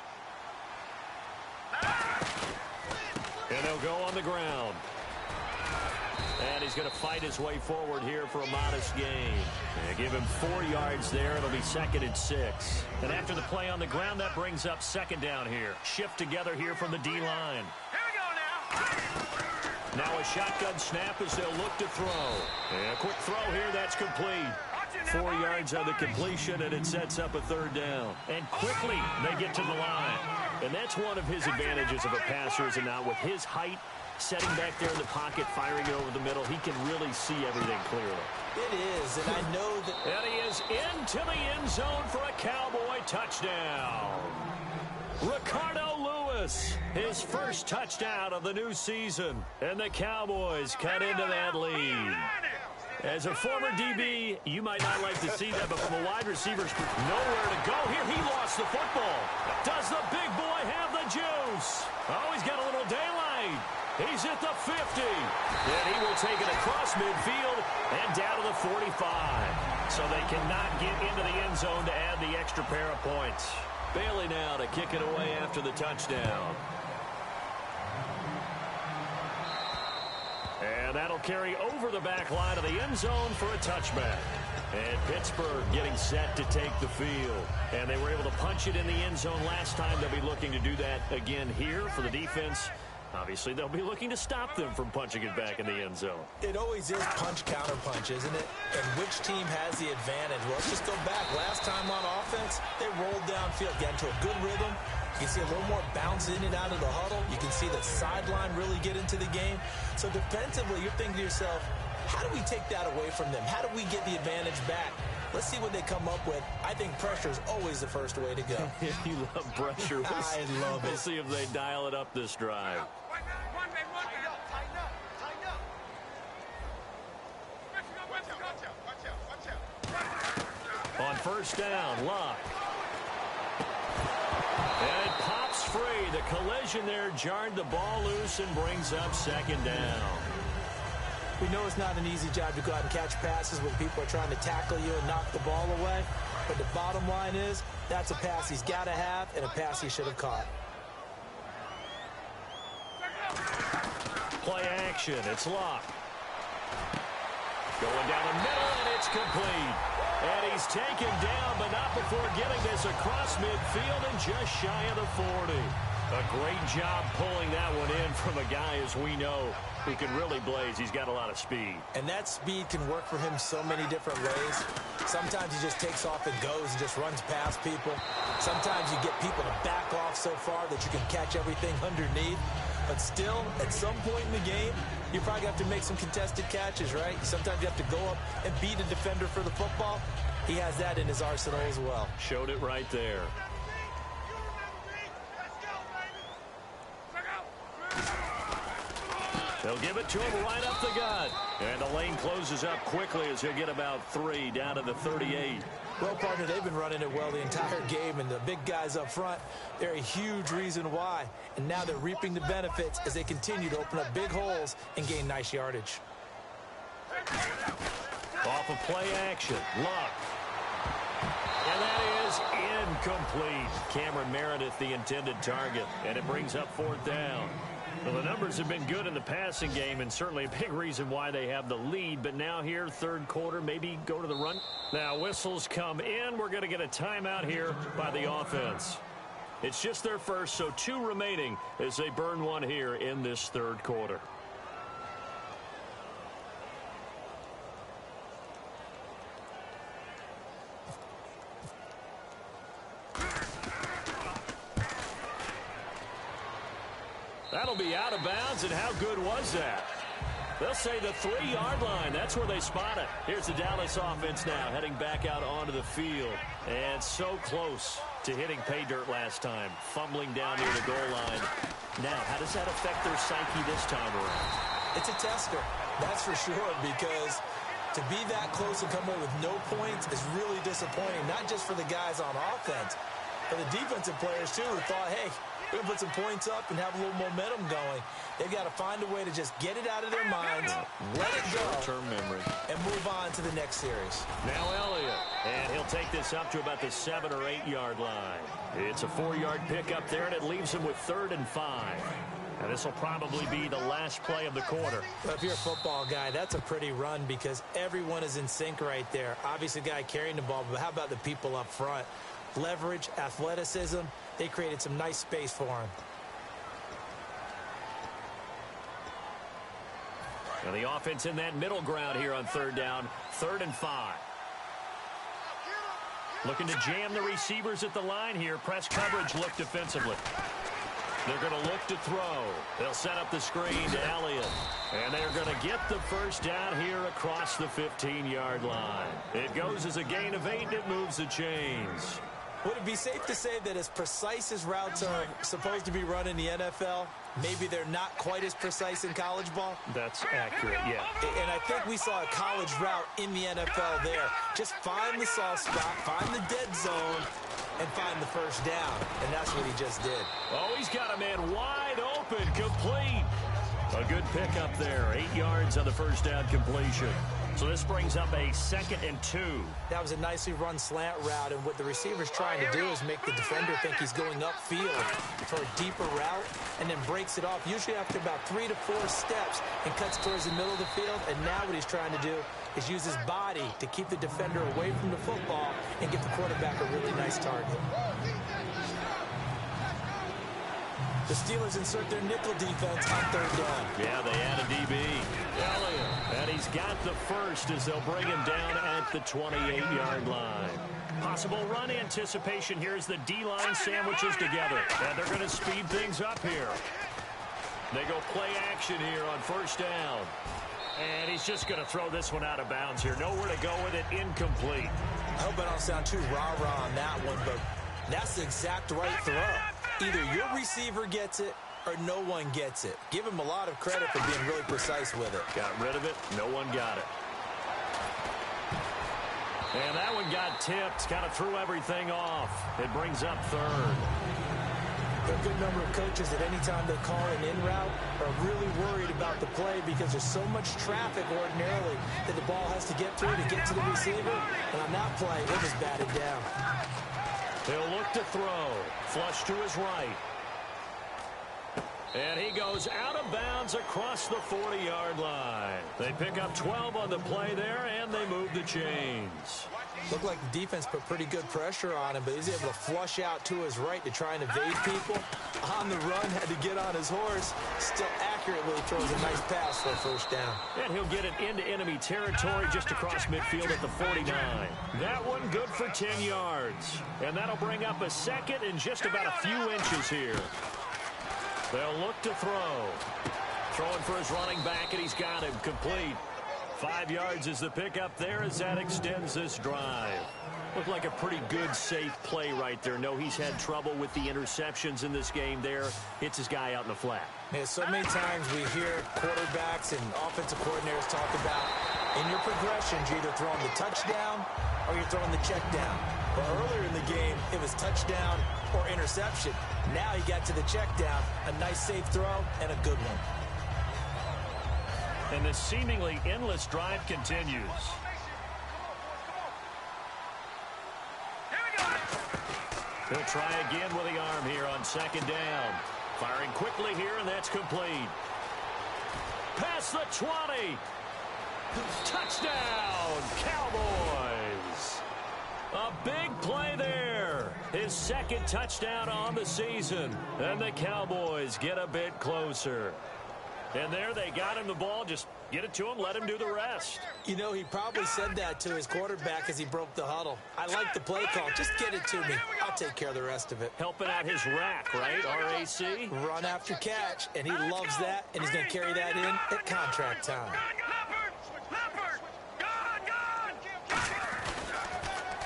Speaker 3: And they'll go on the ground. And he's going to fight his way forward here for a modest gain. They give him 4 yards there. It'll be 2nd and 6. And after the play on the ground, that brings up 2nd down here. Shift together here from the D-line.
Speaker 5: Here we go now.
Speaker 3: Now a shotgun snap as they'll look to throw. And a quick throw here. That's complete. 4 yards on the completion, and it sets up a 3rd down. And quickly, they get to the line. And that's one of his advantages of a passer, is now with his height, setting back there in the pocket, firing it over the middle, he can really see everything clearly.
Speaker 4: It is, and I know that...
Speaker 3: And he is into the end zone for a Cowboy touchdown. Ricardo Lewis, his first touchdown of the new season. And the Cowboys cut into that lead. As a former DB, you might not like to see that, but from a wide receiver's nowhere to go. Here, he lost the football. Does the big boy have the juice? Oh, he's got a little daylight. He's at the 50. And he will take it across midfield and down to the 45. So they cannot get into the end zone to add the extra pair of points. Bailey now to kick it away after the touchdown. And that'll carry over the back line of the end zone for a touchback. And Pittsburgh getting set to take the field. And they were able to punch it in the end zone last time. They'll be looking to do that again here for the defense. Obviously, they'll be looking to stop them from punching it back in the end zone.
Speaker 4: It always is punch-counter-punch, isn't it? And which team has the advantage? Well, let's just go back. Last time on offense, they rolled downfield, got into a good rhythm. You can see a little more bounce in and out of the huddle. You can see the sideline really get into the game. So defensively, you're thinking to yourself, how do we take that away from them? How do we get the advantage back? Let's see what they come up with. I think pressure is always the first way to go.
Speaker 3: You love pressure.
Speaker 4: I love it.
Speaker 3: We'll see if they dial it up this drive. On first down, Luck. And it pops free. The collision there jarred the ball loose and brings up second down.
Speaker 4: We know it's not an easy job to go out and catch passes when people are trying to tackle you and knock the ball away. But the bottom line is, that's a pass he's got to have and a pass he should have caught.
Speaker 3: Play action. It's Luck. Going down the middle, and it's complete. And he's taken down, but not before getting this across midfield and just shy of the 40. A great job pulling that one in from a guy, as we know, who can really blaze. He's got a lot of speed.
Speaker 4: And that speed can work for him so many different ways. Sometimes he just takes off and goes and just runs past people. Sometimes you get people to back off so far that you can catch everything underneath. But still, at some point in the game, you probably have to make some contested catches, right? Sometimes you have to go up and beat a defender for the football. He has that in his arsenal as well.
Speaker 3: Showed it right there. They'll give it to him right up the gut. And the lane closes up quickly as he'll get about 3 down to the 38.
Speaker 4: Well, partner, they've been running it well the entire game, and the big guys up front, they're a huge reason why. And now they're reaping the benefits as they continue to open up big holes and gain nice yardage.
Speaker 3: Off of play action, Luck. And that is incomplete. Cameron Meredith, the intended target, and it brings up 4th down. Well, the numbers have been good in the passing game, and certainly a big reason why they have the lead. But now here, third quarter, maybe go to the run. Now whistles come in. We're going to get a timeout here by the offense. It's just their first, so 2 remaining as they burn one here in this third quarter. That'll be out of bounds, and how good was that? They'll say the 3-yard line. That's where they spot it. Here's the Dallas offense now, heading back out onto the field. And so close to hitting pay dirt last time, fumbling down near the goal line. Now, how does that affect their psyche this time around?
Speaker 4: It's a tester, that's for sure, because to be that close and come away with no points is really disappointing, not just for the guys on offense, but the defensive players, too, who thought, hey, we're going to put some points up and have a little momentum going. They've got to find a way to just get it out of their minds, let it go,
Speaker 3: short-term memory,
Speaker 4: and move on to the next series.
Speaker 3: Now Elliott, and he'll take this up to about the 7- or 8-yard line. It's a 4-yard pickup there, and it leaves him with 3rd and 5. And this will probably be the last play of the quarter.
Speaker 4: Well, if you're a football guy, that's a pretty run because everyone is in sync right there. Obviously, the guy carrying the ball, but how about the people up front? Leverage, athleticism, they created some nice space for him.
Speaker 3: And the offense in that middle ground here on 3rd down, 3rd and 5. Looking to jam the receivers at the line here. Press coverage look defensively. They're going to look to throw. They'll set up the screen to Elliott. And they're going to get the first down here across the 15-yard line. It goes as a gain of 8, and it moves the chains.
Speaker 4: Would it be safe to say that as precise as routes are supposed to be run in the NFL, maybe they're not quite as precise in college ball?
Speaker 3: That's accurate, yeah.
Speaker 4: And I think we saw a college route in the NFL there. Just find the soft spot, find the dead zone, and find the first down. And that's what he just did.
Speaker 3: Oh, he's got a man wide open, complete. A good pickup there, 8 yards on the first down completion. So this brings up a 2nd and 2.
Speaker 4: That was a nicely run slant route, and what the receiver's trying to do is make the defender think he's going upfield for a deeper route and then breaks it off, usually after about 3 to 4 steps, and cuts towards the middle of the field. And now what he's trying to do is use his body to keep the defender away from the football and get the quarterback a really nice target. The Steelers insert their nickel defense on 3rd down.
Speaker 3: Yeah, they add a DB. Elliott. And he's got the first as they'll bring him down at the 28-yard line. Possible run anticipation here as the D-line sandwiches together. And they're going to speed things up here. They go play action here on 1st down. And he's just going to throw this one out of bounds here. Nowhere to go with it. Incomplete.
Speaker 4: I hope I don't sound too rah-rah on that one, but that's the exact right throw. Either your receiver gets it or no one gets it. Give him a lot of credit for being really precise with it.
Speaker 3: Got rid of it. No one got it. And that one got tipped. Kind of threw everything off. It brings up 3rd.
Speaker 4: There are a good number of coaches that any time they call an in route are really worried about the play because there's so much traffic ordinarily that the ball has to get through to get to the receiver. And on that play, it was batted down.
Speaker 3: He'll look to throw. Flush to his right. And he goes out of bounds across the 40-yard line. They pick up 12 on the play there, and they move the chains.
Speaker 4: Looked like the defense put pretty good pressure on him, but he's able to flush out to his right to try and evade people. On the run, had to get on his horse. Still accurately throws a nice pass for a 1st down.
Speaker 3: And he'll get it into enemy territory just across midfield at the 49. That one good for 10 yards. And that'll bring up a 2nd and just about a few inches here. They'll look to throw. Throwing for his running back, and he's got him complete. 5 yards is the pickup there as that extends this drive. Looked like a pretty good, safe play right there. No, he's had trouble with the interceptions in this game there. Hits his guy out in the flat.
Speaker 4: Man, so many times we hear quarterbacks and offensive coordinators talk about in your progressions, you're either throwing the touchdown or you're throwing the check down. But earlier in the game, it was touchdown or interception. Now he got to the check down, a nice safe throw, and a good one.
Speaker 3: And the seemingly endless drive continues. He'll try again with the arm here on 2nd down. Firing quickly here, and that's complete. Past the 20. Touchdown, Cowboys. A big play there. His 2nd touchdown on the season. And the Cowboys get a bit closer. And there they got him the ball. Just get it to him, let him do the rest.
Speaker 4: You know, he probably said that to his quarterback as he broke the huddle. I like the play call. Just get it to me. I'll take care of the rest of it.
Speaker 3: Helping out his rack, right? RAC?
Speaker 4: Run after catch, and he loves that, and he's going to carry that in at contract time.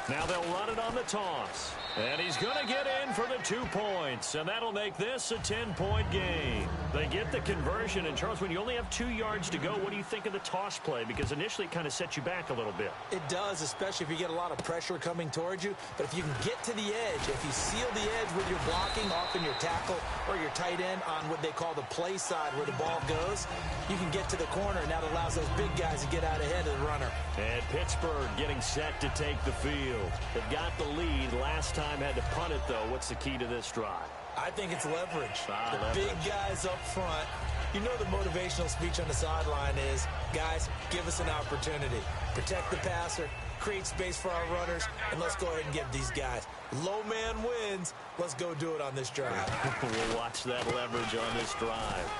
Speaker 3: Now they'll run it on the toss. And he's going to get in for the 2 points. And that'll make this a 10-point game. They get the conversion. And, Charles, when you only have 2 yards to go, what do you think of the toss play? Because initially it kind of sets you back a little bit.
Speaker 4: It does, especially if you get a lot of pressure coming towards you. But if you can get to the edge, if you seal the edge with your blocking, often your tackle or your tight end on what they call the play side where the ball goes, you can get to the corner. And that allows those big guys to get out ahead of the runner.
Speaker 3: And Pittsburgh getting set to take the field. They've got the lead. Last time had to punt it, though. What's the key to this drive?
Speaker 4: I think it's leverage.
Speaker 3: Leverage.
Speaker 4: Big guys up front. You know the motivational speech on the sideline is, guys, give us an opportunity. Protect the passer, create space for our runners, and let's go ahead and give these guys. Low man wins. Let's go do it on this drive.
Speaker 3: We'll watch that leverage on this drive.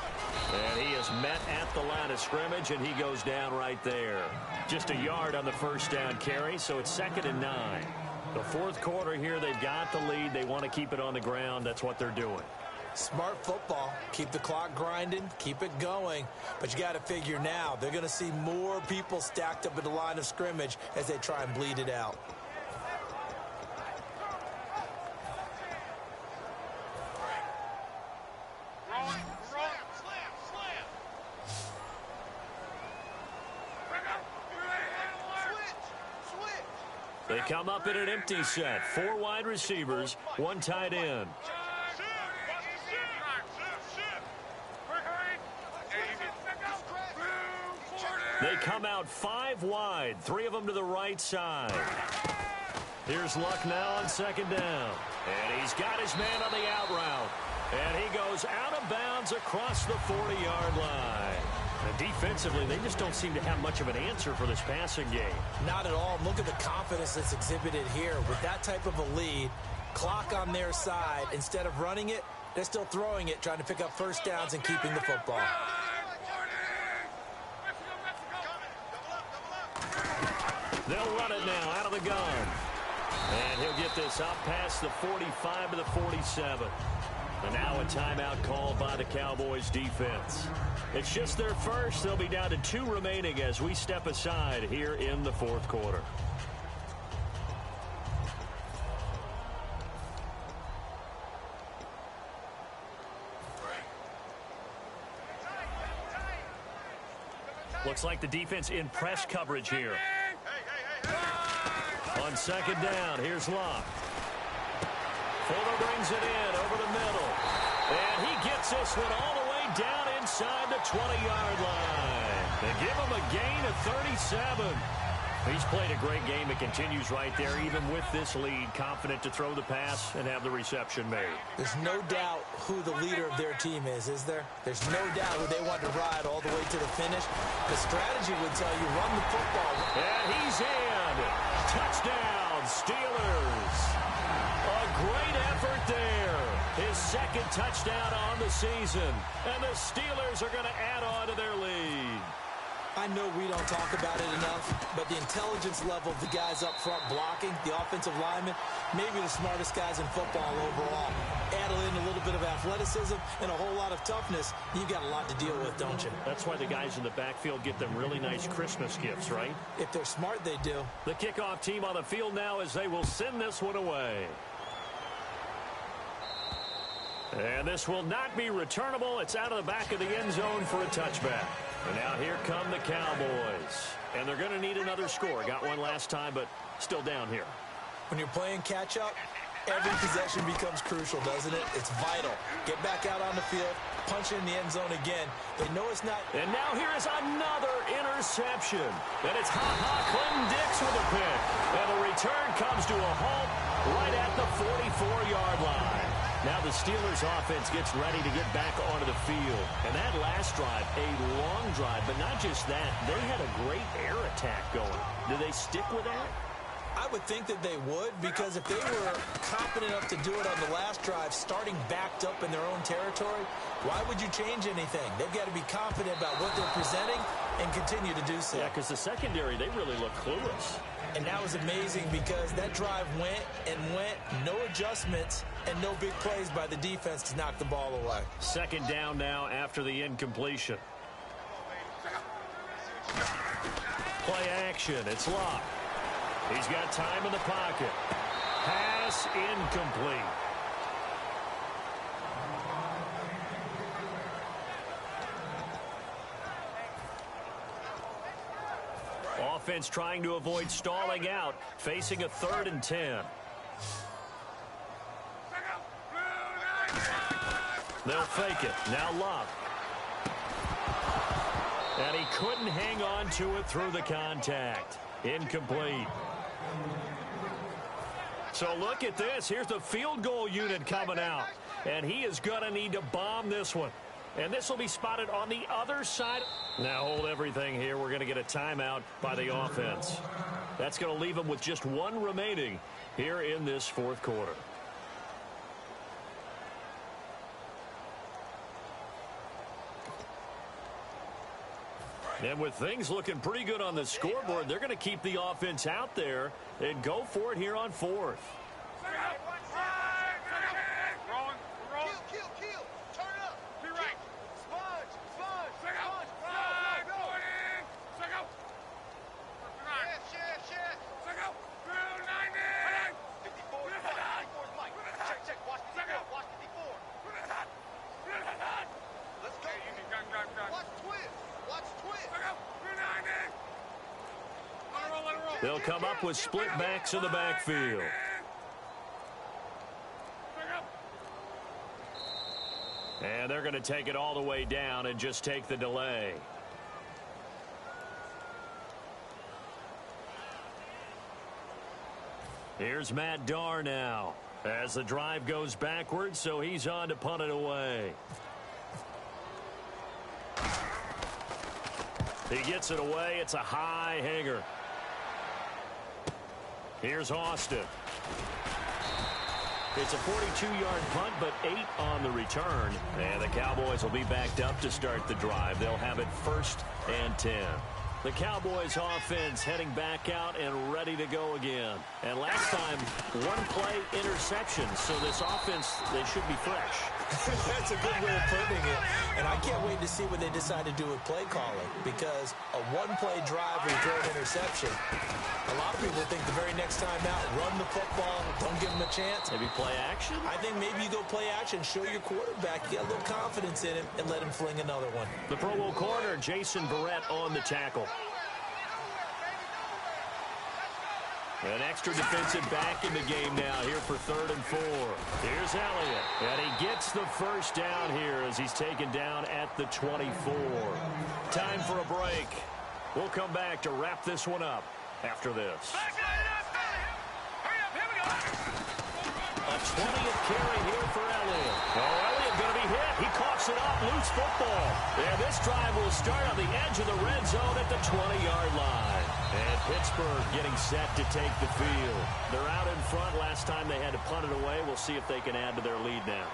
Speaker 3: And he is met at the line of scrimmage, and he goes down right there. Just a yard on the 1st down carry, so it's 2nd and 9. The 4th quarter here, they've got the lead. They want to keep it on the ground. That's what they're doing.
Speaker 4: Smart football. Keep the clock grinding. Keep it going. But you got to figure now, they're going to see more people stacked up at the line of scrimmage as they try and bleed it out.
Speaker 3: They come up in an empty set. 4 wide receivers, 1 tight end. They come out 5 wide, 3 of them to the right side. Here's Luck now on second down. And he's got his man on the out route. And he goes out of bounds across the 40-yard line. And defensively, they just don't seem to have much of an answer for this passing game.
Speaker 4: Not at all. Look at the confidence that's exhibited here. With that type of a lead, clock on their side, instead of running it, they're still throwing it, trying to pick up first downs and keeping the football.
Speaker 3: They'll run it now out of the gun. And he'll get this up past the 45 to the 47. And now a timeout called by the Cowboys defense. It's just their first. They'll be down to 2 remaining as we step aside here in the fourth quarter. Looks like the defense in press coverage here. On second down, here's Luck. Fuller brings it in over the middle. And he gets this one all the way down inside the 20-yard line. They give him a gain of 37. He's played a great game. It continues right there, even with this lead, confident to throw the pass and have the reception made.
Speaker 4: There's no doubt who the leader of their team is there? There's no doubt who they want to ride all the way to the finish. The strategy would tell you run the football.
Speaker 3: And he's in. Touchdown, Steelers. A great effort there. His second touchdown on the season. And the Steelers are going to add on to their lead.
Speaker 4: I know we don't talk about it enough, but the intelligence level of the guys up front blocking, the offensive linemen, maybe the smartest guys in football overall. Add in a little bit of athleticism and a whole lot of toughness, you've got a lot to deal with, don't you?
Speaker 3: That's why the guys in the backfield get them really nice Christmas gifts, right?
Speaker 4: If they're smart, they do.
Speaker 3: The kickoff team on the field now as they will send this one away. And this will not be returnable. It's out of the back of the end zone for a touchback. And now here come the Cowboys. And they're going to need another score. Got one last time, but still down here.
Speaker 4: When you're playing catch-up, every possession becomes crucial, doesn't it? It's vital. Get back out on the field, punch in the end zone again. They know it's not...
Speaker 3: And now here is another interception. And it's Clinton Dix with a pick. And the return comes to a halt right at the 44-yard line. Now the Steelers offense gets ready to get back onto the field. And that last drive, a long drive, but not just that. They had a great air attack going. Do they stick with that?
Speaker 4: I would think that they would, because if they were confident enough to do it on the last drive, starting backed up in their own territory, why would you change anything? They've got to be confident about what they're presenting and continue to do so.
Speaker 3: Yeah, because the secondary, they really look clueless.
Speaker 4: And that was amazing because that drive went and went, no adjustments, and no big plays by the defense to knock the ball away.
Speaker 3: Second down now after the incompletion. Play action. It's Luck. He's got time in the pocket. Pass incomplete. Offense trying to avoid stalling out, facing a 3rd and 10. They'll fake it. Now Luck. And he couldn't hang on to it through the contact. Incomplete. So look at this. Here's the field goal unit coming out. And he is going to need to bomb this one. And this will be spotted on the other side. Now hold everything here. We're going to get a timeout by the offense. That's going to leave them with just one remaining here in this fourth quarter. And with things looking pretty good on the scoreboard, they're going to keep the offense out there and go for it here on fourth. They'll come up with split backs in the backfield. And they're going to take it all the way down and just take the delay. Here's Matt Darr now as the drive goes backwards, so he's on to punt it away. He gets it away. It's a high hanger. Here's Austin. It's a 42-yard punt, but 8 on the return. And the Cowboys will be backed up to start the drive. They'll have it 1st and 10. The Cowboys offense heading back out and ready to go again. And last time, one play interception. So this offense, they should be fresh.
Speaker 4: That's a good way of putting it. And I can't wait to see what they decide to do with play calling, because a one-play drive where you throw an interception, a lot of people think the very next time out, run the football, don't give them a chance.
Speaker 3: Maybe play action?
Speaker 4: I think maybe you go play action, show your quarterback, you got a little confidence in him, and let him fling another one.
Speaker 3: The Pro Bowl corner, Jason Verrett, on the tackle. An extra defensive back in the game now here for 3rd and 4. Here's Elliott, and he gets the first down here as he's taken down at the 24. Time for a break. We'll come back to wrap this one up after this. A 20th carry here for Elliott. Oh, Elliott going to be hit. He coughs it up. Loose football. And this drive will start on the edge of the red zone at the 20-yard line. And Pittsburgh getting set to take the field. They're out in front. Last time they had to punt it away. We'll see if they can add to their lead now.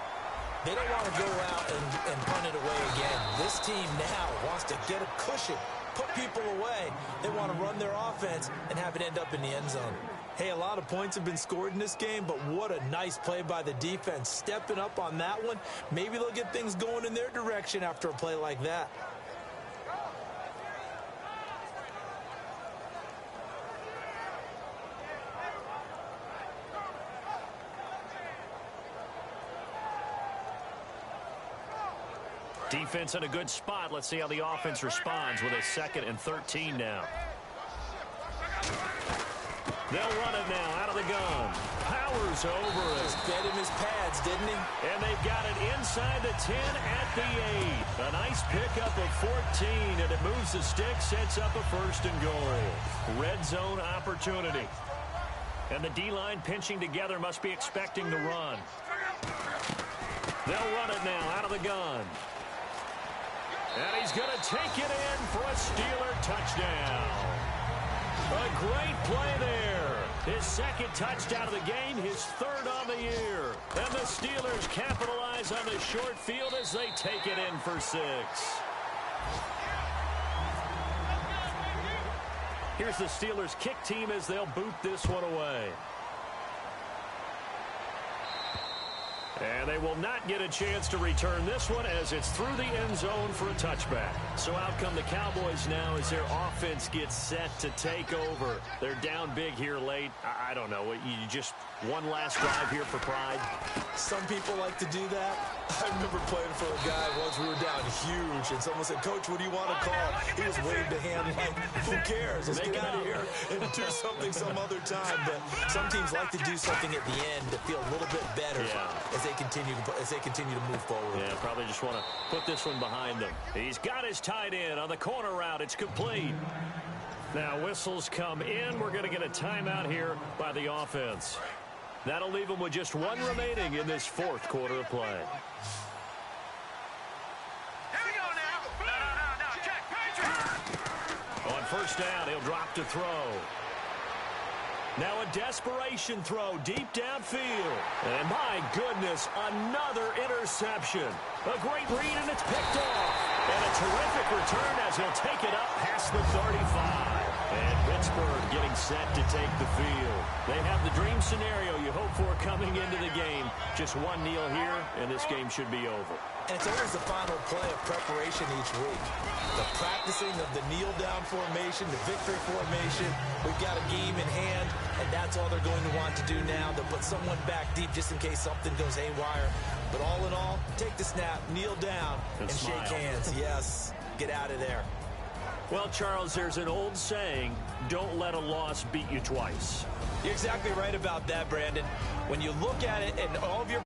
Speaker 4: They don't want to go out and punt it away again. This team now wants to get a cushion, put people away. They want to run their offense and have it end up in the end zone. Hey, a lot of points have been scored in this game, but what a nice play by the defense. Stepping up on that one. Maybe they'll get things going in their direction after a play like that.
Speaker 3: Defense in a good spot. Let's see how the offense responds with a 2nd and 13 now. They'll run it now out of the gun. Powers over it.
Speaker 4: Just fed him his pads, didn't he?
Speaker 3: And they've got it inside the 10 at the 8. A nice pickup of 14, and it moves the stick, sets up a 1st and goal. Red zone opportunity. And the D-line pinching together, must be expecting the run. They'll run it now out of the gun. And he's going to take it in for a Steeler touchdown. A great play there. His 2nd touchdown of the game, his 3rd on the year. And the Steelers capitalize on the short field as they take it in for 6. Here's the Steelers kick team as they'll boot this one away. And they will not get a chance to return this one as it's through the end zone for a touchback. So out come the Cowboys now as their offense gets set to take over. They're down big here late. I don't know. You just one last drive here for pride.
Speaker 4: Some people like to do that. I remember playing for a guy once. We were down huge, and someone said, "Coach, what do you want to call?" He just waved a hand like, "Who cares? Let's get out of here and do something some other time." But some teams like to do something at the end to feel a little bit better as they continue to move forward.
Speaker 3: Yeah, probably just want to put this one behind them. He's got his tight end on the corner route. It's complete. Now whistles come in. We're going to get a timeout here by the offense. That'll leave them with just one remaining in this 4th quarter of play.
Speaker 5: Here we go now. No, check. Patriot.
Speaker 3: On 1st down, he'll drop to throw. Now a desperation throw deep downfield. And my goodness, another interception. A great read, and it's picked off. And a terrific return as he'll take it up past the 35. And Pittsburgh getting set to take the field. They have the dream scenario you hope for coming into the game. Just one kneel here, and this game should be over.
Speaker 4: And it's always the final play of preparation each week. The practicing of the kneel-down formation, the victory formation. We've got a game in hand, and that's all they're going to want to do now. They'll put someone back deep just in case something goes haywire. But all in all, take the snap, kneel down, and shake hands. Yes, get out of there.
Speaker 3: Well, Charles, there's an old saying, don't let a loss beat you twice.
Speaker 4: You're exactly right about that, Brandon. When you look at it and all of your